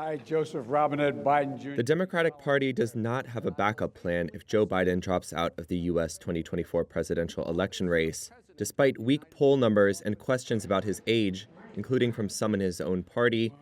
I, Joseph Robinette Biden Jr. The Democratic Party does not have a backup plan if Joe Biden drops out of the U.S. 2024 presidential election race. Despite weak poll numbers and questions about his age, including from some in his own party,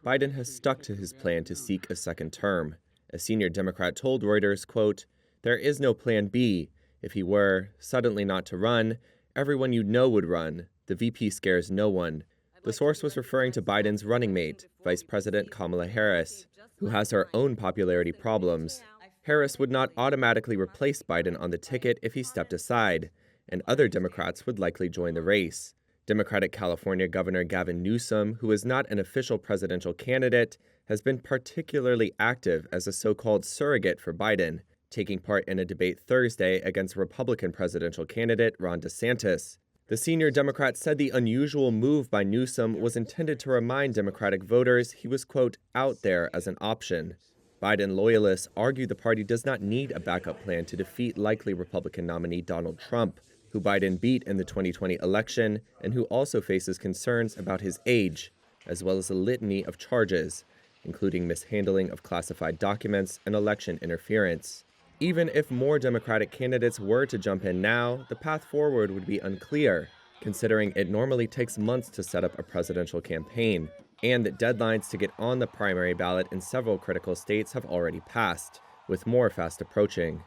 Biden has stuck to his plan to seek a second term. A senior Democrat told Reuters, quote, "There is no plan B. If he were suddenly not to run, everyone you know would run. The VP scares no one." The source was referring to Biden's running mate, Vice President Kamala Harris, who has her own popularity problems. Harris would not automatically replace Biden on the ticket if he stepped aside, and other Democrats would likely join the race. Democratic California Governor Gavin Newsom, who is not an official presidential candidate, has been particularly active as a so-called surrogate for Biden, taking part in a debate Thursday against Republican presidential candidate Ron DeSantis. The senior Democrat said the unusual move by Newsom was intended to remind Democratic voters he was, quote, out there as an option. Biden loyalists argue the party does not need a backup plan to defeat likely Republican nominee Donald Trump, who Biden beat in the 2020 election and who also faces concerns about his age, as well as a litany of charges, including mishandling of classified documents and election interference. Even if more Democratic candidates were to jump in now, the path forward would be unclear, considering it normally takes months to set up a presidential campaign, and that deadlines to get on the primary ballot in several critical states have already passed, with more fast approaching.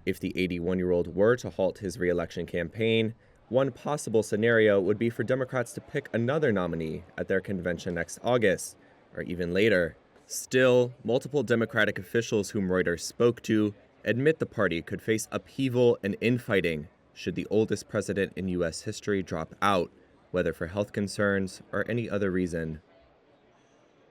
If the 81-year-old were to halt his re-election campaign, one possible scenario would be for Democrats to pick another nominee at their convention next August, or even later. Still, multiple Democratic officials whom Reuters spoke to admit the party could face upheaval and infighting should the oldest president in U.S. history drop out, whether for health concerns or any other reason.